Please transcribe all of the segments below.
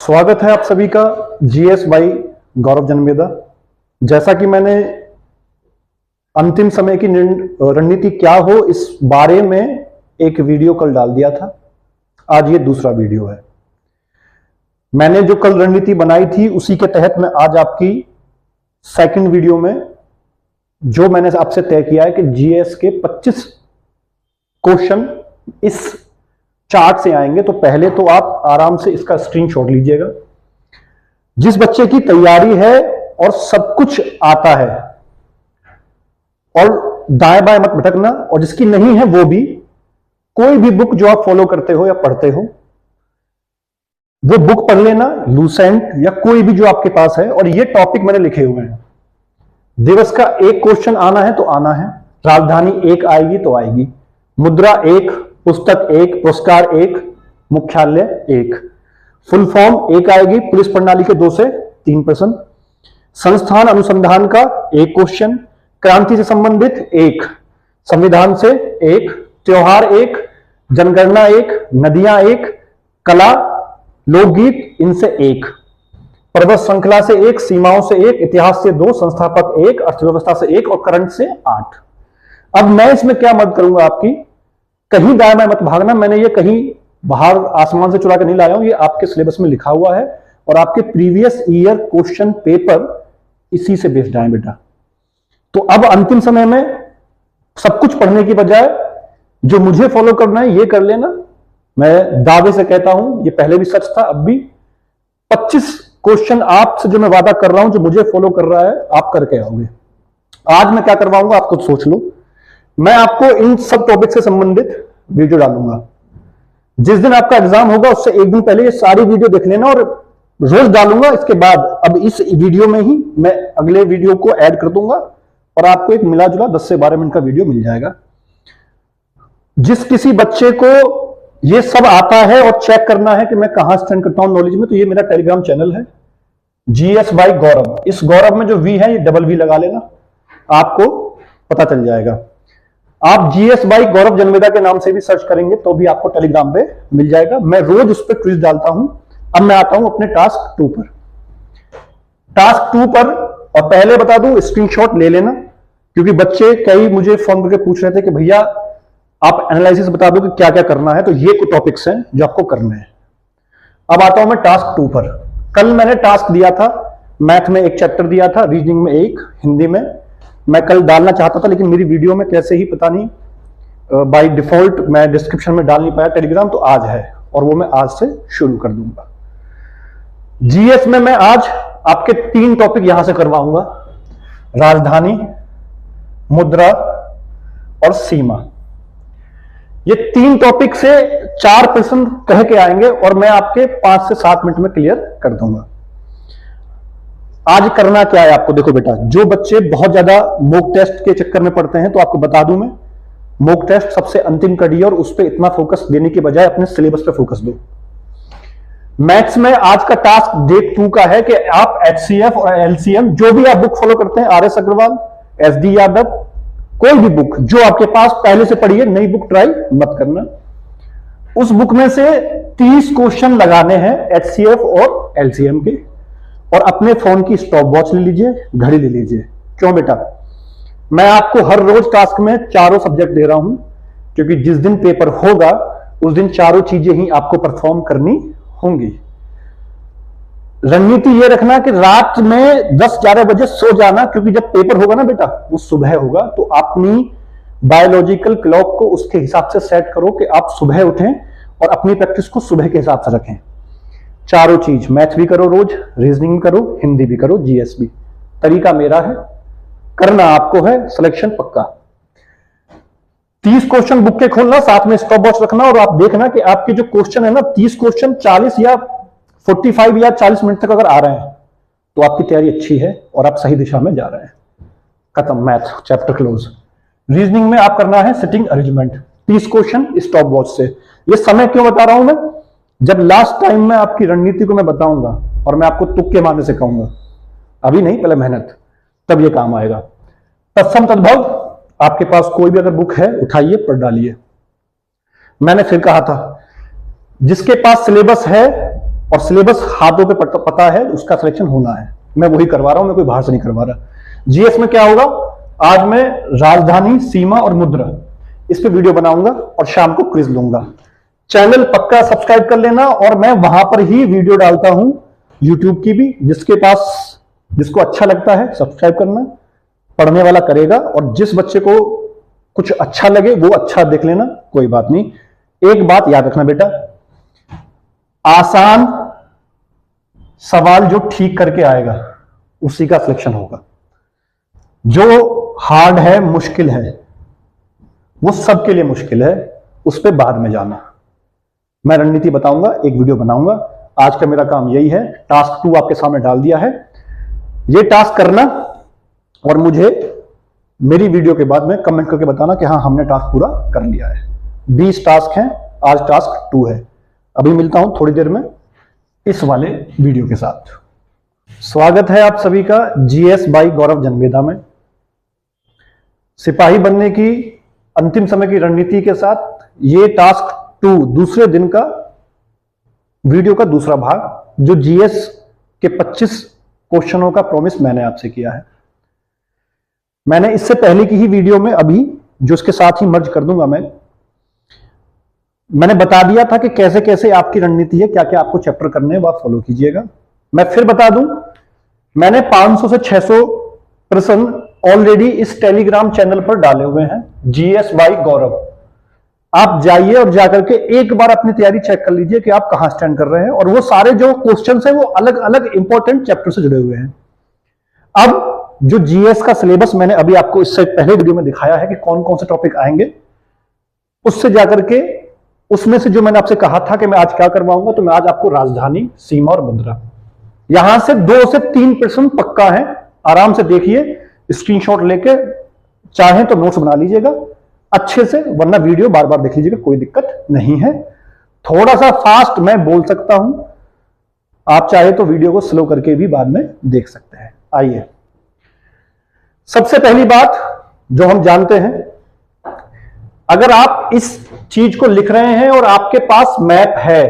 स्वागत है आप सभी का जीएस बाई गौरव जन्मेदा। जैसा कि मैंने अंतिम समय की रणनीति क्या हो इस बारे में एक वीडियो कल डाल दिया था, आज ये दूसरा वीडियो है। मैंने जो कल रणनीति बनाई थी उसी के तहत मैं आज आपकी सेकंड वीडियो में जो मैंने आपसे तय किया है कि जीएस के 25 क्वेश्चन इस चार्ट से आएंगे, तो पहले तो आप आराम से इसका स्क्रीनशॉट लीजिएगा। जिस बच्चे की तैयारी है और सब कुछ आता है और दाएं बाएं मत भटकना, और जिसकी नहीं है वो भी कोई भी बुक जो आप फॉलो करते हो या पढ़ते हो वो बुक पढ़ लेना, लूसेंट या कोई भी जो आपके पास है। और ये टॉपिक मैंने लिखे हुए हैं। दिवस का एक क्वेश्चन आना है तो आना है, राजधानी एक आएगी तो आएगी, मुद्रा एक, पुस्तक एक, पुरस्कार एक, मुख्यालय एक, फुल फॉर्म एक आएगी, पुलिस प्रणाली के 2 से 3 प्रश्न, संस्थान अनुसंधान का एक क्वेश्चन, क्रांति से संबंधित एक, संविधान से एक, त्योहार एक, जनगणना एक, नदियां एक, कला लोकगीत इनसे एक, पर्वत श्रृंखला से एक, सीमाओं से एक, इतिहास से 2, संस्थापक एक, अर्थव्यवस्था से एक और करंट से 8। अब मैं इसमें क्या मदद करूंगा आपकी, कहीं दाएं बाएं मत भागना। मैंने ये कहीं बाहर आसमान से चुरा के नहीं लाया हूं, ये आपके सिलेबस में लिखा हुआ है और आपके प्रीवियस ईयर क्वेश्चन पेपर इसी से बेस्ड आए बेटा। तो अब अंतिम समय में सब कुछ पढ़ने की बजाय जो मुझे फॉलो करना है ये कर लेना। मैं दावे से कहता हूं, ये पहले भी सच था अब भी, 25 क्वेश्चन आपसे जो मैं वादा कर रहा हूं, जो मुझे फॉलो कर रहा है आप करके आओगे। आज मैं क्या करवाऊंगा आप खुद सोच लो। मैं आपको इन सब टॉपिक से संबंधित वीडियो डालूंगा। जिस दिन आपका एग्जाम होगा उससे एक दिन पहले ये सारी वीडियो देख लेना और रोज डालूंगा। इसके बाद अब इस वीडियो में ही मैं अगले वीडियो को ऐड कर दूंगा और आपको एक मिला जुला 10 से 12 मिनट का वीडियो मिल जाएगा। जिस किसी बच्चे को ये सब आता है और चेक करना है कि मैं कहां स्टैंड करता हूं नॉलेज में, तो ये मेरा टेलीग्राम चैनल है जीएस बाई गौरव। इस गौरव में जो वी है ये डबल वी लगा लेना, आपको पता चल जाएगा। आप जीएस बाई गौरव जन्मेदा के नाम से भी सर्च करेंगे तो भी आपको टेलीग्राम पे मिल जाएगा। मैं रोज उस पर क्विज डालता हूं। अब मैं आता हूं अपने टास्क 2 पर। टास्क 2 पर, और पहले बता दूं स्क्रीनशॉट ले लेना, क्योंकि बच्चे कई मुझे फोन करके पूछ रहे थे कि भैया आप एनालिसिस बता दो कि क्या क्या करना है। तो ये कुछ टॉपिक्स हैं जो आपको करने हैं। अब आता हूं मैं टास्क 2 पर। कल मैंने टास्क दिया था, मैथ में एक चैप्टर दिया था, रीजनिंग में एक, हिंदी में मैं कल डालना चाहता था लेकिन मेरी वीडियो में कैसे ही पता नहीं बाय डिफॉल्ट मैं डिस्क्रिप्शन में डाल नहीं पाया टेलीग्राम, तो आज है और वो मैं आज से शुरू कर दूंगा। जीएस में मैं आज आपके 3 टॉपिक यहां से करवाऊंगा, राजधानी, मुद्रा और सीमा। ये 3 टॉपिक से 4 प्रश्न कह के आएंगे और मैं आपके 5 से 7 मिनट में क्लियर कर दूंगा। आज करना क्या है आपको, देखो बेटा, जो बच्चे बहुत ज्यादा मॉक टेस्ट के चक्कर में पड़ते हैं तो आपको बता दूं मैं, मॉक टेस्ट सबसे अंतिम कड़ी है और उस पर इतना फोकस देने के बजाय अपने सिलेबस पे फोकस दो। मैथ्स में आज का टास्क डे 2 का है कि आप एचसीएफ और एलसीएम जो भी आप बुक फॉलो करते हैं, आरएस अग्रवाल, एसडी यादव, कोई भी बुक जो आपके पास पहले से पढ़ी है, नई बुक ट्राई मत करना। उस बुक में से 30 क्वेश्चन लगाने हैं एचसीएफ और एलसीएम के, और अपने फोन की स्टॉप वॉच ले लीजिए, घड़ी ले लीजिए। क्यों बेटा, मैं आपको हर रोज टास्क में 4 सब्जेक्ट दे रहा हूं, क्योंकि जिस दिन पेपर होगा उस दिन 4 चीजें ही आपको परफॉर्म करनी होंगी। रणनीति ये रखना कि रात में 10-11 बजे सो जाना, क्योंकि जब पेपर होगा ना बेटा वो सुबह होगा, तो अपनी बायोलॉजिकल क्लॉक को उसके हिसाब से सेट करो कि आप सुबह उठें और अपनी प्रैक्टिस को सुबह के हिसाब से रखें। 4 चीज, मैथ भी करो रोज, रीजनिंग करो, हिंदी भी करो, जीएस भी। तरीका मेरा है, करना आपको है, सिलेक्शन पक्का। 30 क्वेश्चन बुक के खोलना, साथ में स्टॉप वॉच रखना, और आप देखना कि आपके जो क्वेश्चन है ना 30 क्वेश्चन 40 या 45 या 40 मिनट तक अगर आ रहे हैं तो आपकी तैयारी अच्छी है और आप सही दिशा में जा रहे हैं। खत्म, मैथ चैप्टर क्लोज। रीजनिंग में आप करना है sitting arrangement, 30 question stop watch से। ये समय क्यों बता रहा हूं मैं, जब लास्ट टाइम में आपकी रणनीति को मैं बताऊंगा और मैं आपको तुक्के मारने से कहूंगा, अभी नहीं, पहले मेहनत, तब ये काम आएगा। तत्सम तद्भव, आपके पास कोई भी अगर बुक है उठाइए, पढ़ डालिए। मैंने फिर कहा था जिसके पास सिलेबस है और सिलेबस हाथों पे पता है, उसका सिलेक्शन होना है। मैं वही करवा रहा हूं, मैं कोई बाहर से नहीं करवा रहा। जीएस में क्या होगा, आज मैं राजधानी, सीमा और मुद्रा इस पे वीडियो बनाऊंगा और शाम को क्विज लूंगा। चैनल पक्का सब्सक्राइब कर लेना, और मैं वहां पर ही वीडियो डालता हूं, यूट्यूब की भी। जिसको अच्छा लगता है सब्सक्राइब करना, पढ़ने वाला करेगा, और जिस बच्चे को कुछ अच्छा लगे वो अच्छा देख लेना, कोई बात नहीं। एक बात याद रखना बेटा, आसान सवाल जो ठीक करके आएगा उसी का सिलेक्शन होगा। जो हार्ड है, मुश्किल है, वो सबके लिए मुश्किल है, उस पर बाद में जाना। मैं रणनीति बताऊंगा, एक वीडियो बनाऊंगा। आज का मेरा काम यही है। टास्क 2 आपके सामने डाल दिया है, ये टास्क करना, और मुझे मेरी वीडियो के बाद में कमेंट करके बताना कि हाँ हमने टास्क पूरा कर लिया है। 20 टास्क हैं, आज टास्क 2 है। अभी मिलता हूं थोड़ी देर में इस वाले वीडियो के साथ। स्वागत है आप सभी का जीएस बाई गौरव जनवेदा में। सिपाही बनने की अंतिम समय की रणनीति के साथ ये टास्क 2 दूसरे दिन का वीडियो का दूसरा भाग, जो जीएस के 25 क्वेश्चनों का प्रॉमिस मैंने आपसे किया है। मैंने इससे पहले की ही वीडियो में, अभी जो इसके साथ ही मर्ज कर दूंगा, मैंने बता दिया था कि कैसे कैसे आपकी रणनीति है, क्या क्या आपको चैप्टर करने हैं, वो आप फॉलो कीजिएगा। मैं फिर बता दूं, मैंने 500 से 600 प्रश्न ऑलरेडी इस टेलीग्राम चैनल पर डाले हुए हैं, जीएस बाई गौरव। आप जाइए और जाकर के एक बार अपनी तैयारी चेक कर लीजिए कि आप कहां स्टैंड कर रहे हैं, और वो सारे जो क्वेश्चंस हैं वो अलग अलग इंपॉर्टेंट चैप्टर से जुड़े हुए हैं। अब जो जीएस का सिलेबस मैंने अभी आपको इससे पहले वीडियो में दिखाया है कि कौन कौन से टॉपिक आएंगे, उससे जाकर के उसमें से जो मैंने आपसे कहा था कि मैं आज क्या करवाऊंगा, तो मैं आज आपको राजधानी, सीमा और मुद्रा, यहां से 2 से 3 प्रश्न पक्का है। आराम से देखिए, स्क्रीनशॉट लेके चाहें तो नोट्स बना लीजिएगा अच्छे से, वरना वीडियो बार बार देख लीजिएगा, कोई दिक्कत नहीं है। थोड़ा सा फास्ट मैं बोल सकता हूं, आप चाहे तो वीडियो को स्लो करके भी बाद में देख सकते हैं। आइए, सबसे पहली बात जो हम जानते हैं, अगर आप इस चीज को लिख रहे हैं और आपके पास मैप है,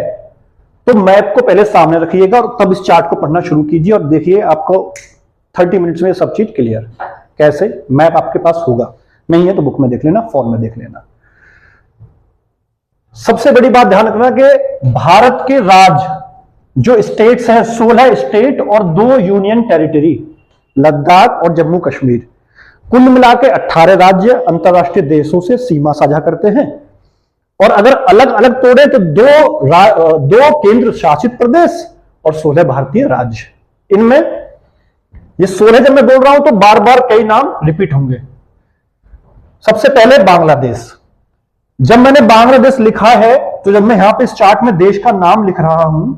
तो मैप को पहले सामने रखिएगा और तब इस चार्ट को पढ़ना शुरू कीजिए, और देखिए आपको 30 मिनट्स में सब चीज क्लियर। कैसे? मैप आपके पास होगा, नहीं है तो बुक में देख लेना, फोन में देख लेना। सबसे बड़ी बात ध्यान रखना कि भारत के राज्य जो स्टेट्स हैं, 16 स्टेट और 2 यूनियन टेरिटरी, लद्दाख और जम्मू कश्मीर, कुल मिला के 18 राज्य अंतरराष्ट्रीय देशों से सीमा साझा करते हैं। और अगर अलग अलग तोड़े तो 2 केंद्र शासित प्रदेश और 16 भारतीय राज्य। इनमें ये 16 जब मैं बोल रहा हूं तो बार बार कई नाम रिपीट होंगे। सबसे पहले बांग्लादेश। जब मैंने बांग्लादेश लिखा है, तो जब मैं यहां पे इस चार्ट में देश का नाम लिख रहा हूं,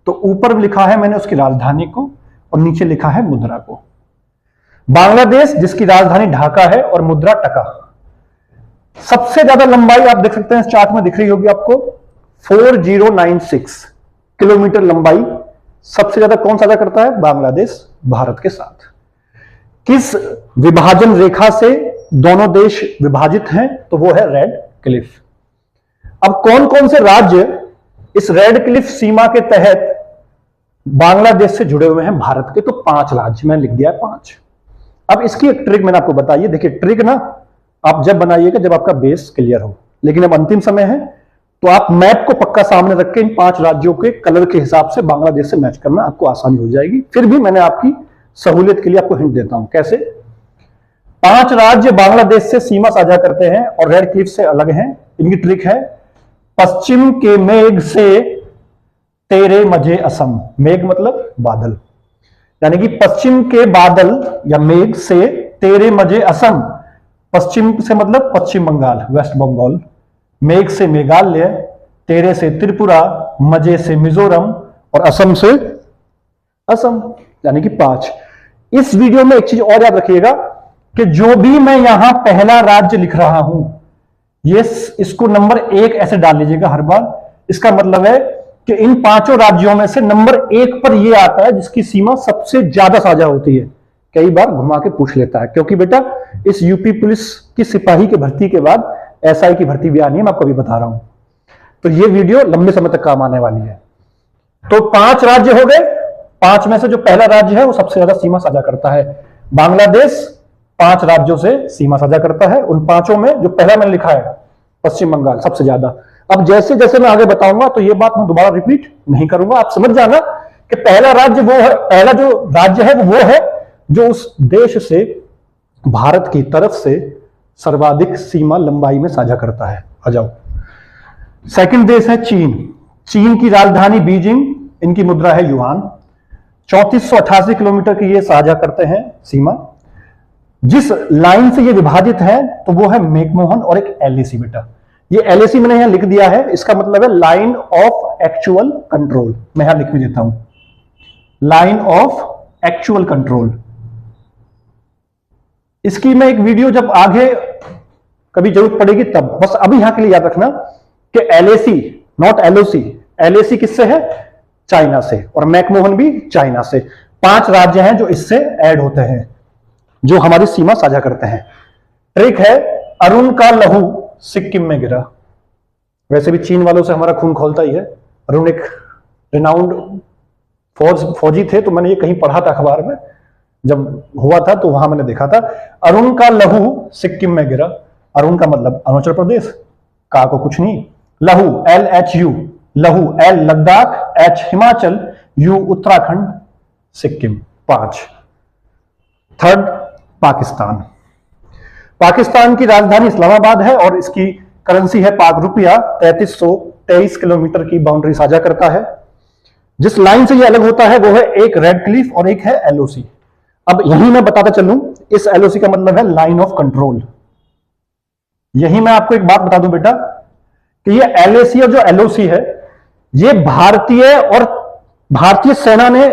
तो ऊपर लिखा है मैंने उसकी राजधानी को और नीचे लिखा है मुद्रा को। बांग्लादेश जिसकी राजधानी ढाका है और मुद्रा टका। सबसे ज्यादा लंबाई आप देख सकते हैं इस चार्ट में दिख रही होगी आपको, 4096 किलोमीटर लंबाई सबसे ज्यादा कौन साझा करता है? बांग्लादेश भारत के साथ। किस विभाजन रेखा से दोनों देश विभाजित हैं? तो वो है रेड क्लिफ। अब कौन कौन से राज्य इस रेड क्लिफ सीमा के तहत बांग्लादेश से जुड़े हुए हैं भारत के? तो 5 राज्य मैंने लिख दिया है, 5। अब इसकी एक ट्रिक मैंने आपको बताइए। देखिए, ट्रिक ना आप जब बनाइएगा जब आपका बेस क्लियर हो, लेकिन अब अंतिम समय है, तो आप मैप को पक्का सामने रख के इन 5 राज्यों के कलर के हिसाब से बांग्लादेश से मैच करना आपको आसानी हो जाएगी। फिर भी मैंने आपकी सहूलियत के लिए आपको हिंट देता हूं। कैसे? 5 राज्य बांग्लादेश से सीमा साझा करते हैं और रेड क्लिफ से अलग हैं। इनकी ट्रिक है, पश्चिम के मेघ से तेरे मजे असम। मेघ मतलब बादल, यानी कि पश्चिम के बादल या मेघ से तेरे मजे असम। पश्चिम से मतलब पश्चिम बंगाल, वेस्ट बंगाल। मेघ से मेघालय, तेरे से त्रिपुरा, मजे से मिजोरम और असम से असम, यानी कि 5। इस वीडियो में एक चीज और याद रखिएगा कि जो भी मैं यहां पहला राज्य लिख रहा हूं, ये इसको नंबर 1 ऐसे डाल लीजिएगा हर बार। इसका मतलब है कि इन 5 राज्यों में से नंबर 1 पर ये आता है जिसकी सीमा सबसे ज्यादा साझा होती है। कई बार घुमा के पूछ लेता है, क्योंकि बेटा इस यूपी पुलिस की सिपाही की भर्ती के बाद एसआई की भर्ती भी आनी है, मैं आपको अभी बता रहा हूं। तो ये वीडियो लंबे समय तक काम आने वाली है। तो 5 राज्य हो गए, 5 में से जो पहला राज्य है वो सबसे ज्यादा सीमा साझा करता है। बांग्लादेश 5 राज्यों से सीमा साझा करता है, उन 5 में जो पहला मैंने लिखा है पश्चिम बंगाल सबसे ज्यादा। अब जैसे जैसे मैं आगे बताऊंगा तो ये बात मैं दोबारा रिपीट नहीं करूंगा, आप समझ जाना कि पहला राज्य वो है, पहला जो राज्य है वो है जो उस देश से भारत की तरफ से सर्वाधिक सीमा लंबाई में साझा करता है। आ जाओ, सेकंड देश है चीन। चीन की राजधानी बीजिंग, इनकी मुद्रा है युआन। 3488 किलोमीटर की ये साझा करते हैं सीमा। जिस लाइन से ये विभाजित है तो वो है मैकमोहन और एक एलएसी। बेटा ये एलएसी मैंने यहां लिख दिया है, इसका मतलब है लाइन ऑफ एक्चुअल कंट्रोल। मैं यहां लिख भी देता हूं, लाइन ऑफ एक्चुअल कंट्रोल। इसकी मैं एक वीडियो जब आगे कभी जरूरत पड़ेगी तब, बस अभी यहां के लिए याद रखना कि एलएसी नॉट एलओसी, एलएसी किससे है? चाइना से, और मैकमोहन भी चाइना से। 5 राज्य हैं जो इससे ऐड होते हैं, जो हमारी सीमा साझा करते हैं। ट्रिक है, अरुण का लहू सिक्किम में गिरा। वैसे भी चीन वालों से हमारा खून खौलता ही है। अरुण एक रिनाउंड फौजी थे, तो मैंने ये कहीं पढ़ा था अखबार में, जब हुआ था तो वहां मैंने देखा था। अरुण का लहू सिक्किम में गिरा। अरुण का मतलब अरुणाचल प्रदेश, का को कुछ नहीं, लहू LHU, लहू L Ladakh, H Himachal, U Uttarakhand, Sikkim. 5। Third Pakistan. Pakistan की राजधानी इस्लामाबाद है और इसकी करेंसी है पाक रुपया। 3323 किलोमीटर की बाउंड्री साझा करता है। जिस लाइन से ये अलग होता है वो है एक रेड क्लिफ और एक है एलओसी। अब यही मैं बताता चलूं, इस एलओसी का मतलब है लाइन ऑफ कंट्रोल। यही मैं आपको एक बात बता दूं बेटा कि ये एलएसी और जो एलओसी है ये भारतीय सेना ने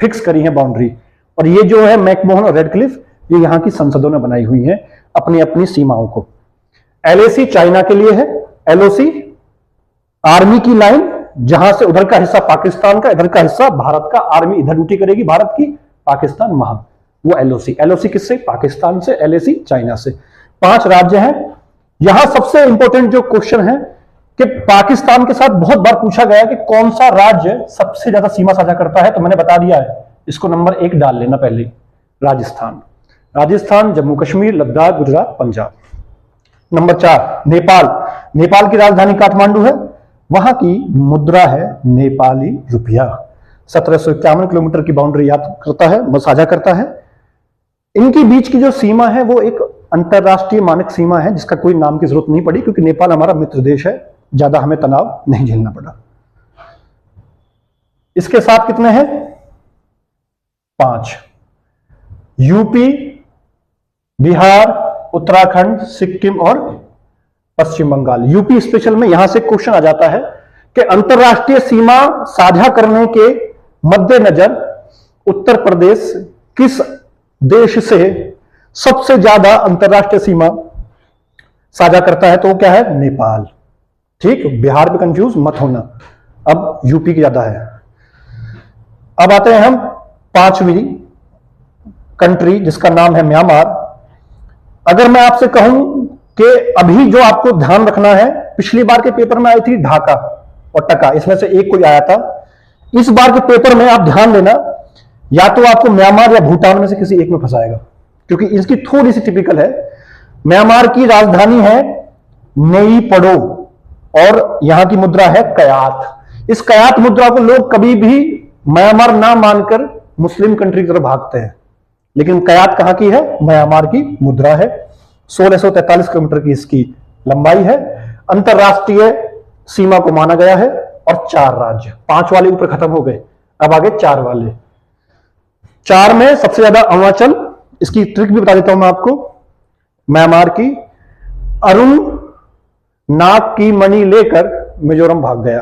फिक्स करी है बाउंड्री, और ये जो है मैकमोहन और रेड क्लिफ ये यहां की संसदों ने बनाई हुई है अपनी अपनी सीमाओं को। एलएसी चाइना के लिए है, एलओसी आर्मी की लाइन, जहां से उधर का हिस्सा पाकिस्तान का, इधर का हिस्सा भारत का। आर्मी इधर ड्यूटी करेगी भारत की, पाकिस्तान वहां, वो एलओसी। एलओसी किससे? पाकिस्तान से, एलएसी चाइना से। 5 राज्य हैं। यहां सबसे इंपॉर्टेंट जो क्वेश्चन है कि पाकिस्तान के साथ बहुत बार पूछा गया कि कौन सा राज्य सबसे ज्यादा सीमा साझा करता है, तो मैंने बता दिया है, इसको नंबर 1 डाल लेना पहले, राजस्थान। राजस्थान, जम्मू कश्मीर, लद्दाख, गुजरात, पंजाब। नंबर 4 नेपाल। नेपाल की राजधानी काठमांडू है, वहां की मुद्रा है नेपाली रुपया। 1751 किलोमीटर की बाउंड्री याद करता है, साझा करता है। इनके बीच की जो सीमा है वो एक अंतरराष्ट्रीय मानक सीमा है, जिसका कोई नाम की जरूरत नहीं पड़ी, क्योंकि नेपाल हमारा मित्र देश है, ज्यादा हमें तनाव नहीं झेलना पड़ा। इसके साथ कितने हैं? 5। यूपी, बिहार, उत्तराखंड, सिक्किम और पश्चिम बंगाल। यूपी स्पेशल में यहां से क्वेश्चन आ जाता है कि अंतरराष्ट्रीय सीमा साझा करने के मद्देनजर उत्तर प्रदेश किस देश से सबसे ज्यादा अंतरराष्ट्रीय सीमा साझा करता है? तो क्या है? नेपाल। ठीक, बिहार में कंफ्यूज मत होना, अब यूपी की ज्यादा है। अब आते हैं हम 5वीं कंट्री, जिसका नाम है म्यांमार। अगर मैं आपसे कहूं कि अभी जो आपको ध्यान रखना है, पिछली बार के पेपर में आई थी ढाका और टका, इसमें से एक कोई आया था। इस बार के पेपर में आप ध्यान देना, या तो आपको म्यांमार या भूटान में से किसी एक में फंसाएगा, क्योंकि इसकी थोड़ी सी टिपिकल है। म्यांमार की राजधानी है नेई पड़ो और यहां की मुद्रा है कयात। इस कयात मुद्रा को लोग कभी भी म्यांमार ना मानकर मुस्लिम कंट्री की तरफ भागते हैं, लेकिन कयात कहां की है? म्यांमार की मुद्रा है। 1643 किलोमीटर की इसकी लंबाई है। अंतरराष्ट्रीय सीमा को माना गया है। और 4 राज्य, 5 वाले ऊपर खत्म हो गए, अब आगे 4 वाले। 4 में सबसे ज्यादा अरुणाचल। इसकी ट्रिक भी बता देता हूं मैं आपको, म्यांमार की। अरुण नाग की मणि लेकर मिजोरम भाग गया,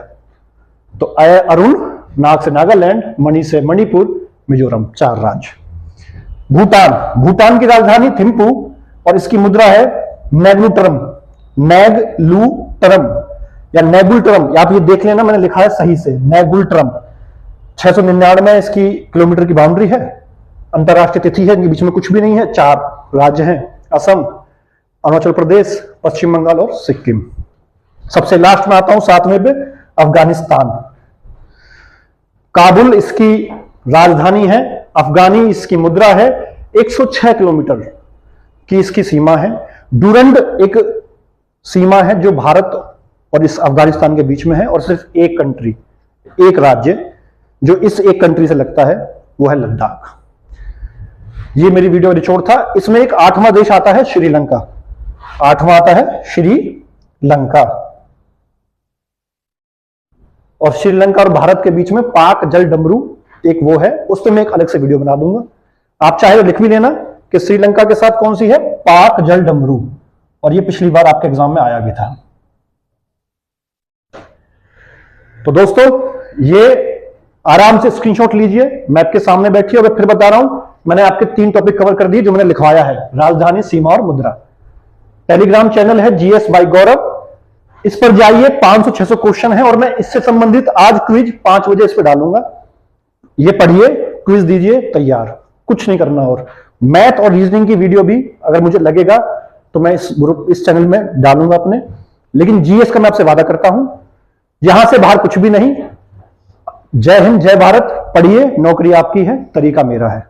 तो अरुण नाग से नागालैंड, मणि से मणिपुर, मिजोरम। 4 राज्य। भूटान। भूटान की राजधानी थिम्पू और इसकी मुद्रा है नेग्लुटरम, नेग्लुटरम या नेगुलटरम। आप ये देख लेना, मैंने लिखा है सही से, नेगुलटरम। 699 इसकी किलोमीटर की बाउंड्री है। अंतरराष्ट्रीय तिथि है, इनके बीच में कुछ भी नहीं है। 4 राज्य हैं, असम, अरुणाचल प्रदेश, पश्चिम बंगाल और सिक्किम। सबसे लास्ट में आता हूं 7वें पे, अफगानिस्तान। काबुल इसकी राजधानी है, अफगानी इसकी मुद्रा है, 106 किलोमीटर की इसकी सीमा है। डूरंड एक सीमा है जो भारत और इस अफगानिस्तान के बीच में है, और सिर्फ एक कंट्री, एक राज्य जो इस एक कंट्री से लगता है वो है लद्दाख। ये मेरी वीडियो निचोड़ था। इसमें एक 8वां देश आता है श्रीलंका, 8वां आता है श्रीलंका, और श्रीलंका और भारत के बीच में पाक जल डमरू एक वो है, उस पर मैं एक अलग से वीडियो बना दूंगा। आप चाहे तो लिख भी लेना कि श्रीलंका के साथ कौन सी है, पाक जल डमरू, और ये पिछली बार आपके एग्जाम में आया भी था। तो दोस्तों ये आराम से स्क्रीनशॉट लीजिए, मैप के सामने बैठिए, और मैं फिर बता रहा हूं, मैंने आपके 3 टॉपिक कवर कर दिए जो मैंने लिखवाया है, राजधानी, सीमा और मुद्रा। टेलीग्राम चैनल है जीएस बाय गौरव, इस पर जाइए, 500-600 क्वेश्चन है, और मैं इससे संबंधित आज क्विज 5 बजे इस पर डालूंगा। ये पढ़िए, क्विज दीजिए, तैयार, कुछ नहीं करना। और मैथ और रीजनिंग की वीडियो भी अगर मुझे लगेगा तो मैं इस चैनल में डालूंगा अपने, लेकिन जीएस का मैं आपसे वादा करता हूं, यहां से बाहर कुछ भी नहीं। जय हिंद, जय भारत, पढ़िए, नौकरी आपकी है, तरीका मेरा है।